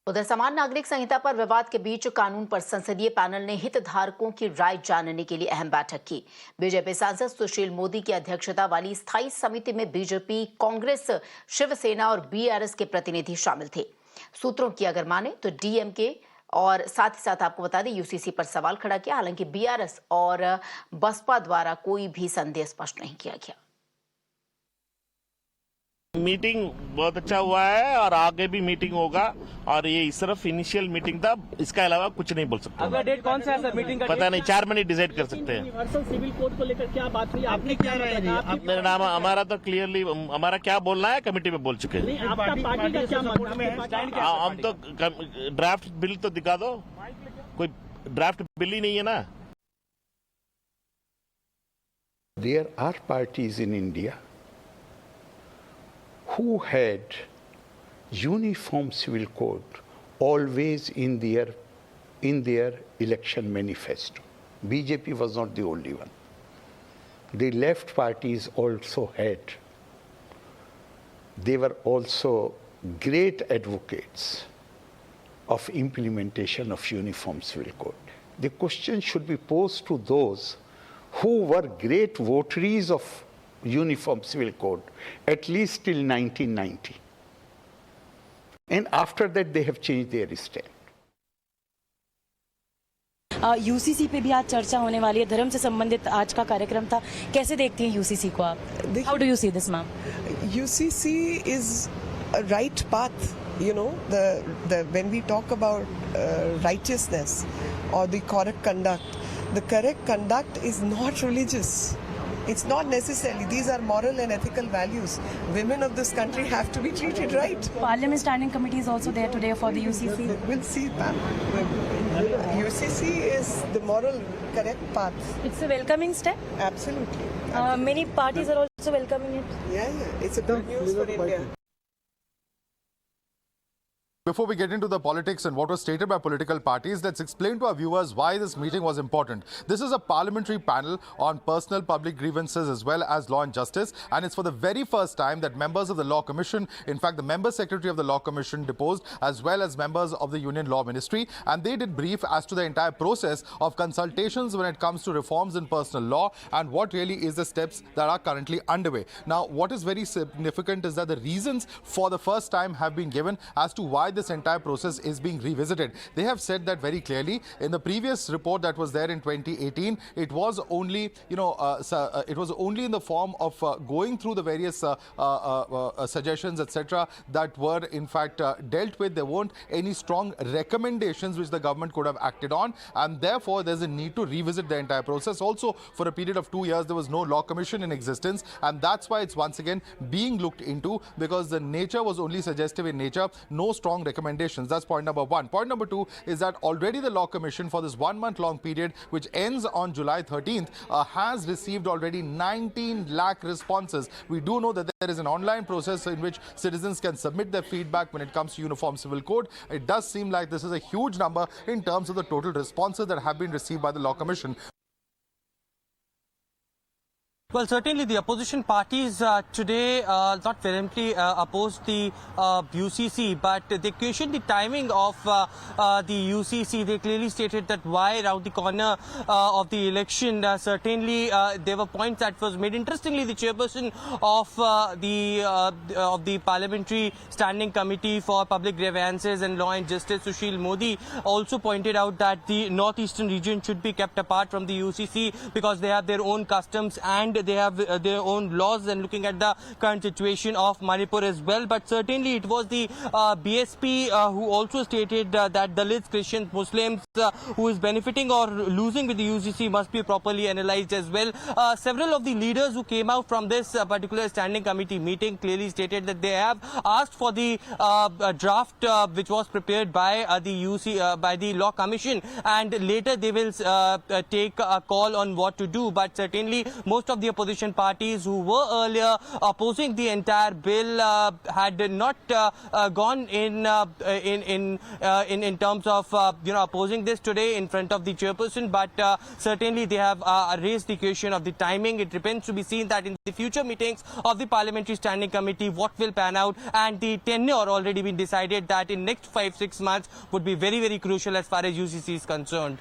उधर समान नागरिक संहिता पर विवाद के बीच कानून पर संसदीय पैनल ने हितधारकों की राय जानने के लिए अहम बैठक की। बीजेपी सांसद सुशील मोदी की अध्यक्षता वाली स्थायी समिति में बीजेपी, कांग्रेस, शिवसेना और बीआरएस के प्रतिनिधि शामिल थे। सूत्रों की अगर माने तो डीएमके और साथ ही साथ आपको बता दें यूसीसी पर सवाल खड़ा किया। हालांकि बीआरएस और बसपा द्वारा कोई भी संदेह स्पष्ट नहीं किया गया। मीटिंग बहुत अच्छा हुआ है और आगे भी मीटिंग होगा और ये सिर्फ इनिशियल मीटिंग था, इसके अलावा कुछ नहीं बोल सकते। अगला डेट कौन सा है सर? मीटिंग का पता नहीं, 4 महीने डिसाइड कर सकते हैं। यूनिवर्सल सिविल कोड को लेकर क्या बात हुई? आपने क्या मेरा नाम हमारा तो क्लियरली हमारा क्या बोलना है कमेटी में बोल चुके हैं। आपका पार्टी का क्या मतलब है? हम तो ड्राफ्ट बिल तो दिखा दो, कोई ड्राफ्ट बिल ही नहीं है ना। There are parties in India who had uniform civil code always in their election manifesto. BJP was not the only one. The left parties also had. They were also great advocates of implementation of uniform civil code. The question should be posed to those who were great votaries of uniform civil code, at least till 1990. And after that, they have changed their stand. UCC पे भी आज चर्चा होने वाली है। धर्म से संबंधित आज का कार्यक्रम था, कैसे देखती हैं यूसीसी को आप? How do you see this ma'am? UCC is a right path. You know, when we talk about righteousness or the correct conduct is not religious. It's not necessarily. These are moral and ethical values. Women of this country have to be treated right. Parliament Standing Committee is also there today for the UCC. We'll see that. UCC is the moral correct path. It's a welcoming step. Absolutely. Many parties are also welcoming it. Yeah. It's a good news for India. Before we get into the politics and what was stated by political parties, let's explain to our viewers why this meeting was important. This is a parliamentary panel on personal public grievances as well as law and justice, and it's for the very first time that members of the Law Commission, in fact the member secretary of the Law Commission deposed, as well as members of the Union Law Ministry, and they did brief as to the entire process of consultations when it comes to reforms in personal law and what really is the steps that are currently underway. Now, what is very significant is that the reasons for the first time have been given as to why this entire process is being revisited. They have said that very clearly. In the previous report that was there in 2018, it was only, it was only in the form of going through the various suggestions, etc., that were in fact dealt with. There weren't any strong recommendations which the government could have acted on, and therefore there's a need to revisit the entire process. Also, for a period of 2 years, there was no law commission in existence, and that's why it's once again being looked into, because the nature was only suggestive in nature, no strong recommendations. That's point number one. Point number two is that already the Law Commission for this 1 month long period, which ends on July 13th, has received already 19 lakh responses. We do know that there is an online process in which citizens can submit their feedback when it comes to Uniform Civil Code. It does seem like this is a huge number in terms of the total responses that have been received by the Law Commission. Well, certainly the opposition parties today not vehemently opposed the UCC, but they questioned the timing of the UCC. They clearly stated that why around the corner of the election. Certainly, there were points that was made. Interestingly, the chairperson of the Parliamentary Standing Committee for Public Grievances and Law and Justice, Sushil Modi, also pointed out that the northeastern region should be kept apart from the UCC because they have their own customs and they have their own laws, and looking at the current situation of Manipur as well. But certainly it was the BSP who also stated that Dalits, Christians, Muslims who is benefiting or losing with the UCC must be properly analyzed as well. Several of the leaders who came out from this particular standing committee meeting clearly stated that they have asked for the draft which was prepared by by the Law Commission, and later they will take a call on what to do. But certainly most of the the opposition parties who were earlier opposing the entire bill had not gone in terms of opposing this today in front of the chairperson, but certainly they have raised the question of the timing. It remains to be seen that in the future meetings of the Parliamentary Standing Committee what will pan out, and the tenure already been decided that in next 5-6 months would be very, very crucial as far as UCC is concerned.